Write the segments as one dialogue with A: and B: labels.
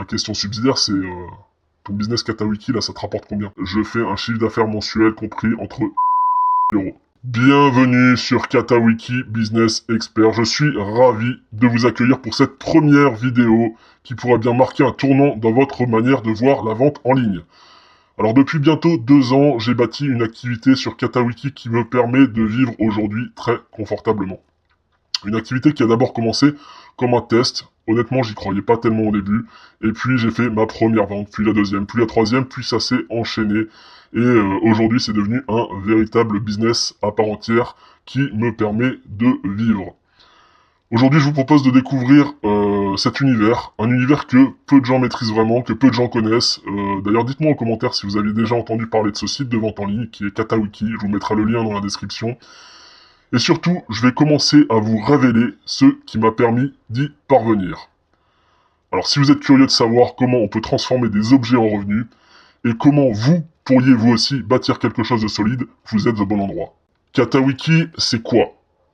A: la question subsidiaire, c'est ton business Katawiki, là, ça te rapporte combien? Je fais un chiffre d'affaires mensuel compris entre euros. Bienvenue sur Katawiki Business Expert. Je suis ravi de vous accueillir pour cette première vidéo qui pourra bien marquer un tournant dans votre manière de voir la vente en ligne. Alors depuis bientôt 2 ans, j'ai bâti une activité sur Katawiki qui me permet de vivre aujourd'hui très confortablement. Une activité qui a d'abord commencé comme un test. Honnêtement, j'y croyais pas tellement au début. Et puis j'ai fait ma première vente, puis la deuxième, puis la troisième, puis ça s'est enchaîné. Et aujourd'hui, c'est devenu un véritable business à part entière qui me permet de vivre. Aujourd'hui, je vous propose de découvrir cet univers, un univers que peu de gens maîtrisent vraiment, que peu de gens connaissent. D'ailleurs, dites-moi en commentaire si vous avez déjà entendu parler de ce site de vente en ligne qui est Katawiki. Je vous mettrai le lien dans la description. Et surtout, je vais commencer à vous révéler ce qui m'a permis d'y parvenir. Alors, si vous êtes curieux de savoir comment on peut transformer des objets en revenus et comment vous pourriez vous aussi bâtir quelque chose de solide, vous êtes au bon endroit. Katawiki, c'est quoi?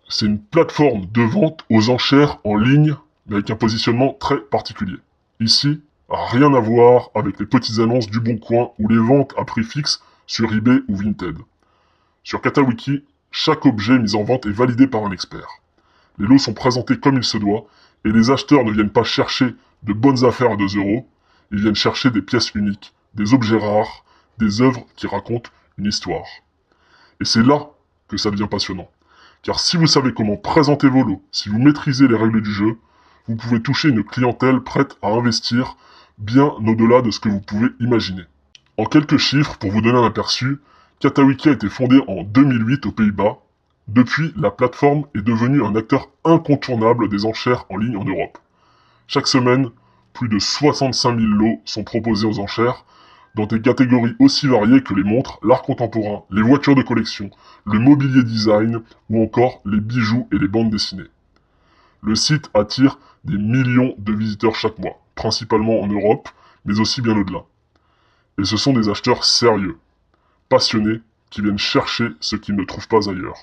A: C'est une plateforme de vente aux enchères en ligne, mais avec un positionnement très particulier. Ici, rien à voir avec les petites annonces du Bon Coin ou les ventes à prix fixe sur eBay ou Vinted. Sur Katawiki, chaque objet mis en vente est validé par un expert. Les lots sont présentés comme il se doit, et les acheteurs ne viennent pas chercher de bonnes affaires à 2 euros, ils viennent chercher des pièces uniques, des objets rares, des œuvres qui racontent une histoire. Et c'est là que ça devient passionnant. Car si vous savez comment présenter vos lots, si vous maîtrisez les règles du jeu, vous pouvez toucher une clientèle prête à investir bien au-delà de ce que vous pouvez imaginer. En quelques chiffres, pour vous donner un aperçu, Katawiki a été fondée en 2008 aux Pays-Bas. Depuis, la plateforme est devenue un acteur incontournable des enchères en ligne en Europe. Chaque semaine, plus de 65 000 lots sont proposés aux enchères, dans des catégories aussi variées que les montres, l'art contemporain, les voitures de collection, le mobilier design ou encore les bijoux et les bandes dessinées. Le site attire des millions de visiteurs chaque mois, principalement en Europe, mais aussi bien au-delà. Et ce sont des acheteurs sérieux, passionnés, qui viennent chercher ce qu'ils ne trouvent pas ailleurs.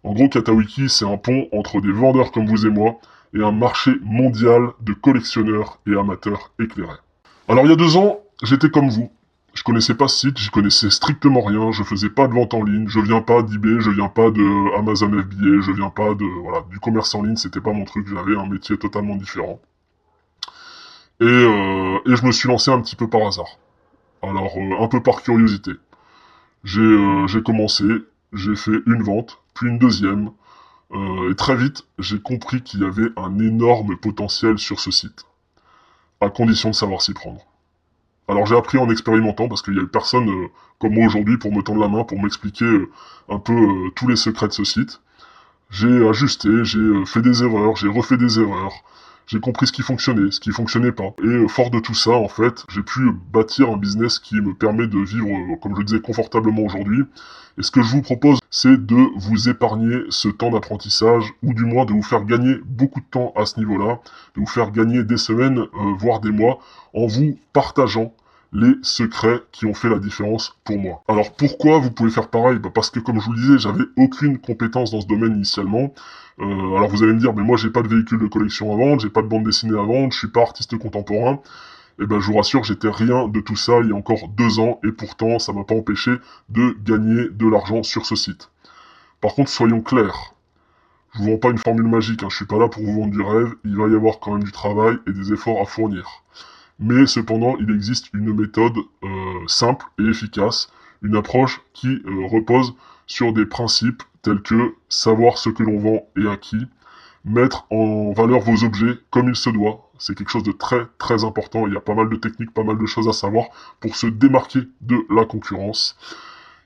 A: En gros, Katawiki, c'est un pont entre des vendeurs comme vous et moi et un marché mondial de collectionneurs et amateurs éclairés. Alors il y a 2 ans, j'étais comme vous. Je connaissais pas ce site, j'y connaissais strictement rien, je faisais pas de vente en ligne, je viens pas d'eBay, je viens pas de Amazon FBA, je viens pas du commerce en ligne, c'était pas mon truc, j'avais un métier totalement différent. Et je me suis lancé un petit peu par hasard. Alors, un peu par curiosité. J'ai commencé, j'ai fait une vente, puis une deuxième, et très vite, j'ai compris qu'il y avait un énorme potentiel sur ce site, à condition de savoir s'y prendre. Alors j'ai appris en expérimentant, parce qu'il y a personne comme moi aujourd'hui pour me tendre la main, pour m'expliquer un peu tous les secrets de ce site. J'ai ajusté, j'ai fait des erreurs, j'ai refait des erreurs, j'ai compris ce qui fonctionnait pas. Et fort de tout ça, en fait, j'ai pu bâtir un business qui me permet de vivre, comme je le disais, confortablement aujourd'hui. Et ce que je vous propose, c'est de vous épargner ce temps d'apprentissage, ou du moins de vous faire gagner beaucoup de temps à ce niveau-là, de vous faire gagner des semaines, voire des mois, en vous partageant les secrets qui ont fait la différence pour moi. Alors pourquoi vous pouvez faire pareil? Parce que comme je vous le disais, j'avais aucune compétence dans ce domaine initialement. Alors vous allez me dire, mais moi j'ai pas de véhicule de collection à vendre, j'ai pas de bande dessinée à vendre, je suis pas artiste contemporain. Eh ben je vous rassure, j'étais rien de tout ça il y a encore 2 ans, et pourtant ça m'a pas empêché de gagner de l'argent sur ce site. Par contre, soyons clairs, je vous vends pas une formule magique, je suis pas là pour vous vendre du rêve, il va y avoir quand même du travail et des efforts à fournir. Mais cependant, il existe une méthode simple et efficace, une approche qui repose sur des principes tels que savoir ce que l'on vend et à qui, mettre en valeur vos objets comme il se doit. C'est quelque chose de très très important, il y a pas mal de techniques, pas mal de choses à savoir pour se démarquer de la concurrence.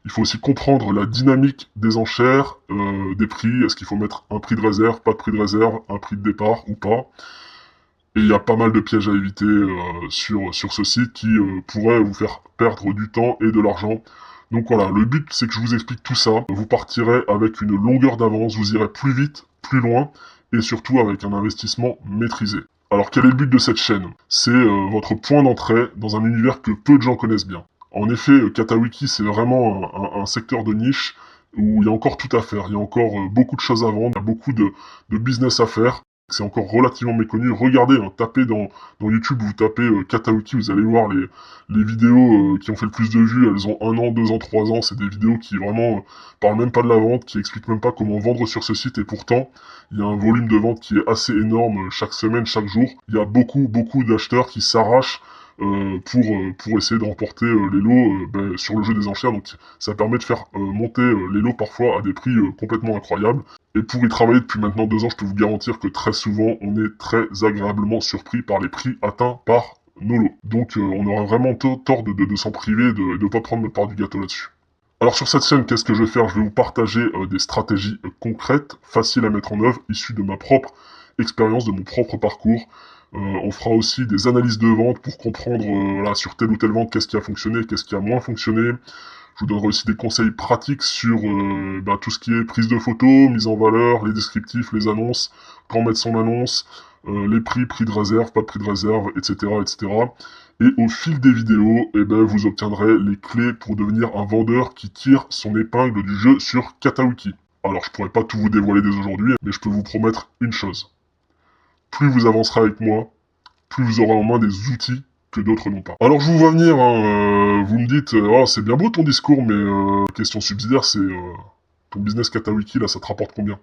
A: Il faut aussi comprendre la dynamique des enchères, des prix, est-ce qu'il faut mettre un prix de réserve, pas de prix de réserve, un prix de départ ou pas. Et il y a pas mal de pièges à éviter sur ce site qui pourraient vous faire perdre du temps et de l'argent. Donc voilà, le but c'est que je vous explique tout ça. Vous partirez avec une longueur d'avance, vous irez plus vite, plus loin, et surtout avec un investissement maîtrisé. Alors quel est le but de cette chaîne? C'est votre point d'entrée dans un univers que peu de gens connaissent bien. En effet, Katawiki c'est vraiment un secteur de niche où il y a encore tout à faire, il y a encore beaucoup de choses à vendre, il y a beaucoup de business à faire. c'est encore relativement méconnu. Regardez, hein, tapez dans YouTube, vous tapez Katawiki, vous allez voir les vidéos qui ont fait le plus de vues. Elles ont 1 an, 2 ans, 3 ans. C'est des vidéos qui vraiment parlent même pas de la vente, qui expliquent même pas comment vendre sur ce site. Et pourtant, il y a un volume de vente qui est assez énorme chaque semaine, chaque jour. Il y a beaucoup d'acheteurs qui s'arrachent pour essayer de remporter les lots sur le jeu des enchères. Donc ça permet de faire monter les lots parfois à des prix complètement incroyables. Et pour y travailler depuis maintenant 2 ans, je peux vous garantir que très souvent, on est très agréablement surpris par les prix atteints par nos lots. Donc on aura vraiment tort de s'en priver et de ne pas prendre notre part du gâteau là-dessus. Alors sur cette chaîne, qu'est-ce que je vais faire? Je vais vous partager des stratégies concrètes, faciles à mettre en œuvre, issues de ma propre expérience, de mon propre parcours. On fera aussi des analyses de vente pour comprendre voilà, sur telle ou telle vente qu'est-ce qui a fonctionné, qu'est-ce qui a moins fonctionné. Je vous donnerai aussi des conseils pratiques sur tout ce qui est prise de photos, mise en valeur, les descriptifs, les annonces, quand mettre son annonce, les prix, prix de réserve, pas de prix de réserve, etc. etc. Et au fil des vidéos, vous obtiendrez les clés pour devenir un vendeur qui tire son épingle du jeu sur Katawiki. Alors je pourrais pas tout vous dévoiler dès aujourd'hui, mais je peux vous promettre une chose. Plus vous avancerez avec moi, plus vous aurez en main des outils que d'autres n'ont pas. Alors je vous vois venir, hein, vous me dites, oh, c'est bien beau ton discours, mais question subsidiaire, c'est ton business Katawiki, là, ça te rapporte combien?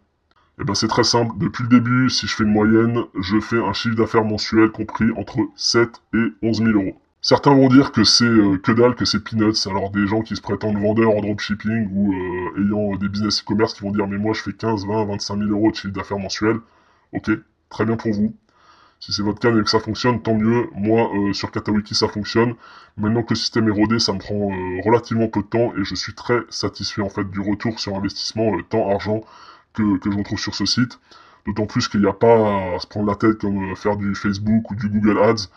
A: Eh ben c'est très simple, depuis le début, si je fais une moyenne, je fais un chiffre d'affaires mensuel compris entre 7 et 11 000 euros. Certains vont dire que c'est que dalle, que c'est peanuts, alors des gens qui se prétendent vendeurs en dropshipping ou ayant des business e-commerce qui vont dire mais moi je fais 15, 20, 25 000 euros de chiffre d'affaires mensuel. Ok, très bien pour vous. Si c'est votre cas et que ça fonctionne, tant mieux. Moi, sur Katawiki, ça fonctionne. Maintenant que le système est rodé, ça me prend relativement peu de temps et je suis très satisfait en fait du retour sur investissement, temps, argent que je retrouve sur ce site. D'autant plus qu'il n'y a pas à se prendre la tête comme faire du Facebook ou du Google Ads.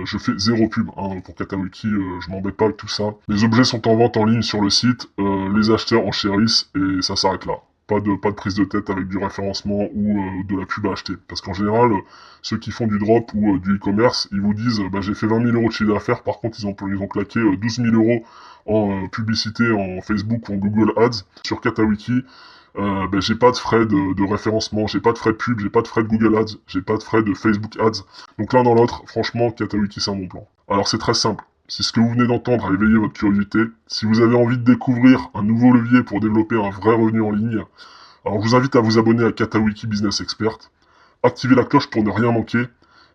A: Je fais 0 pub pour Katawiki, je m'embête pas avec tout ça. Les objets sont en vente en ligne sur le site, les acheteurs enchérissent et ça s'arrête là. Pas de prise de tête avec du référencement ou de la pub à acheter. Parce qu'en général, ceux qui font du drop ou du e-commerce, ils vous disent j'ai fait 20 000 euros de chiffre d'affaires, par contre ils ont claqué 12 000 euros en publicité en Facebook ou en Google Ads. Sur Katawiki, j'ai pas de frais de référencement, j'ai pas de frais de pub, j'ai pas de frais de Google Ads, j'ai pas de frais de Facebook Ads. Donc l'un dans l'autre, franchement, Katawiki c'est un bon plan. Alors c'est très simple. Si ce que vous venez d'entendre a éveillé votre curiosité, si vous avez envie de découvrir un nouveau levier pour développer un vrai revenu en ligne, alors je vous invite à vous abonner à Katawiki Business Expert, activez la cloche pour ne rien manquer,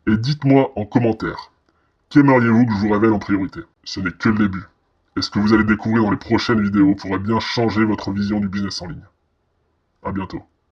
A: et dites-moi en commentaire, qu'aimeriez-vous que je vous révèle en priorité? Ce n'est que le début. Et ce que vous allez découvrir dans les prochaines vidéos pourrait bien changer votre vision du business en ligne. À bientôt.